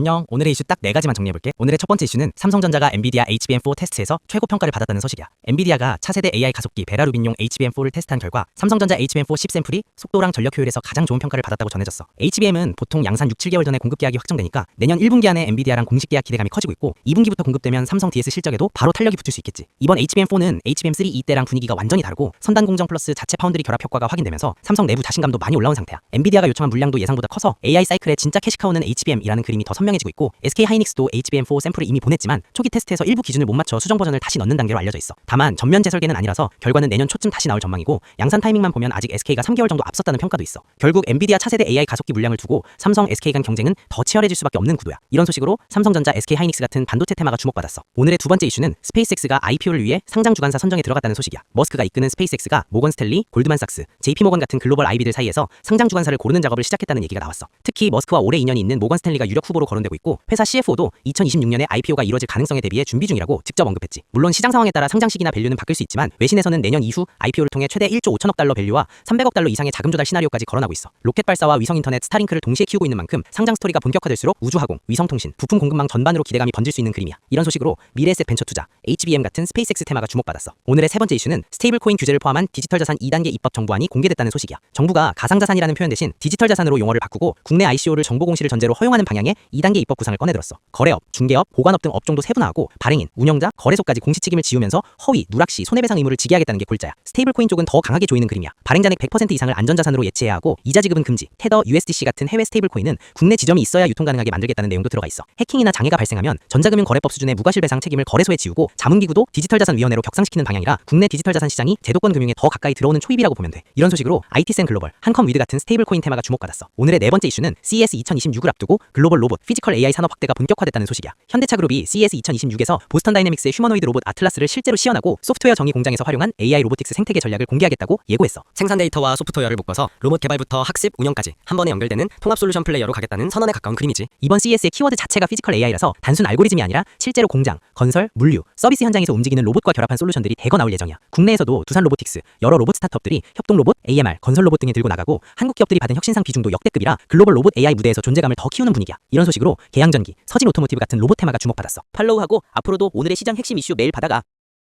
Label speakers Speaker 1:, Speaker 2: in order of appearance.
Speaker 1: 안녕. 오늘의 이슈 딱 4가지만 정리해볼게. 오늘의 첫 번째 이슈는 삼성전자가 엔비디아 HBM4 테스트에서 최고 평가를 받았다는 소식이야. 엔비디아가 차세대 AI 가속기 베라루빈용 HBM4를 테스트한 결과 삼성전자 HBM4 10샘플이 속도랑 전력 효율에서 가장 좋은 평가를 받았다고 전해졌어. HBM은 보통 양산 6-7개월 전에 공급 계약이 확정되니까 내년 1분기 안에 엔비디아랑 공식 계약 기대감이 커지고 있고 2분기부터 공급되면 삼성 DS 실적에도 바로 탄력이 붙을 수 있겠지. 이번 HBM4는 HBM3 이때랑 분위기가 완전히 다르고 선단 공정 플러스 자체 파운드리 결합 효과가 확인되면서 삼성 내부 자신감도 많이 올라온 상태야. 엔비디아가 요청한 물량도 예상보다 커서 AI 사이클의 진짜 캐시카우는 HBM이라는 그림이 더 선명해지고 있고 SK 하이닉스도 HBM4 샘플을 이미 보냈지만 초기 테스트에서 일부 기준을 못 맞춰 수정 버전을 다시 넣는 단계로 알려져 있어. 다만 전면 재설계는 아니라서 결과는 내년 초쯤 다시 나올 전망이고 양산 타이밍만 보면 아직 SK가 3개월 정도 앞섰다는 평가도 있어. 결국 엔비디아 차세대 AI 가속기 물량을 두고 삼성, SK 간 경쟁은 더 치열해질 수밖에 없는 구도야. 이런 소식으로 삼성전자, SK 하이닉스 같은 반도체 테마가 주목받았어. 오늘의 두 번째 이슈는 스페이스X가 IPO를 위해 상장 주관사 선정에 들어갔다는 소식이야. 머스크가 이끄는 스페이스X가 모건 스탠리, 골드만삭스, JP모건 같은 글로벌 IB들 사이에서 상장 주관사를 고르는 작업을 시작했다는 얘기가 나왔어. 특히 머스크와 오래 인연이 있는 모건 스탠리가 유력 후보로 거론되고 있고 회사 CFO도 2026년에 IPO가 이뤄질 가능성에 대비해 준비 중이라고 직접 언급했지. 물론 시장 상황에 따라 상장 시기나 밸류는 바뀔 수 있지만 외신에서는 내년 이후 IPO를 통해 최대 1조 5천억 달러 밸류와 300억 달러 이상의 자금 조달 시나리오까지 거론하고 있어. 로켓 발사와 위성 인터넷 스타링크를 동시에 키우고 있는 만큼 상장 스토리가 본격화될수록 우주항공, 위성통신, 부품 공급망 전반으로 기대감이 번질 수 있는 그림이야. 이런 소식으로 미래에셋 벤처 투자, HBM 같은 스페이스X 테마가 주목받았어. 오늘의 세 번째 이슈는 스테이블 코인 규제를 포함한 디지털 자산 2단계 입법 정부안이 공개됐다는 소식이야. 정부가 가상자산이라는 표현 대신 디지털 자산으로 용어를 바꾸고 국내 ICO를 정보 공시를 전제로 허용하는 방향의 2단계 입법 구상을 꺼내들었어. 거래업, 중개업, 보관업 등 업종도 세분화하고 발행인, 운영자, 거래소까지 공시 책임을 지우면서 허위, 누락시, 손해배상 의무를 지게 하겠다는 게 골자야. 스테이블 코인 쪽은 더 강하게 조이는 그림이야. 발행 잔액 100% 이상을 안전자산으로 예치해야 하고 이자 지급은 금지. 테더, USDC 같은 해외 스테이블 코인은 국내 지점이 있어야 유통 가능하게 만들겠다는 내용도 들어가 있어. 해킹이나 장애가 발생하면 전자금융거래법 수준의 무과실배상 책임을 거래소에 지우고 자문기구도 디지털자산위원회로 격상시키는 방향이라 국내 디지털자산 시장이 제도권 금융에 더 가까이 들어오는 초입이라고 보면 돼. 이런 소식으로 IT센 글로벌, 한컴위드 같은 스테이블 코인 테마가 주목받았어. 오늘의 네 번째 이슈는 CES 2026을 앞두고 글로벌 로봇, 피지컬 AI 산업 확대가 본격화됐다는 소식이야. 현대차그룹이 CES 2026에서 보스턴 다이내믹스의 휴머노이드 로봇 아틀라스를 실제로 시연하고 소프트웨어 정의 공장에서 활용한 AI 로보틱스 생태계 전략을 공개하겠다고 예고했어.
Speaker 2: 생산 데이터와 소프트웨어를 묶어서 로봇 개발부터 학습, 운영까지 한 번에 연결되는 통합 솔루션 플레이어로 가겠다는 선언에 가까운 그림이지.
Speaker 1: 이번 CES의 키워드 자체가 피지컬 AI라서 단순 알고리즘이 아니라 실제로 공장, 건설, 물류, 서비스 현장에서 움직이는 로봇과 결합한 솔루션들이 대거 나올 예정이야. 국내에서도 두산 로보틱스, 여러 로봇 스타트업들이 협동 로봇, AMR, 건설 로봇 등을 들고 나가고 한국 기업들이 받은 혁신상 비중도 역대급이라 글로벌 로봇 AI 무대에서 존재감을 더 키우는 분위기야. 이런 소식으로 계양전기, 서진 오토모티브 같은 로봇 테마가 주목받았어.
Speaker 3: 팔로우하고 앞으로도 오늘의 시장 핵심 이슈 매일 받아가.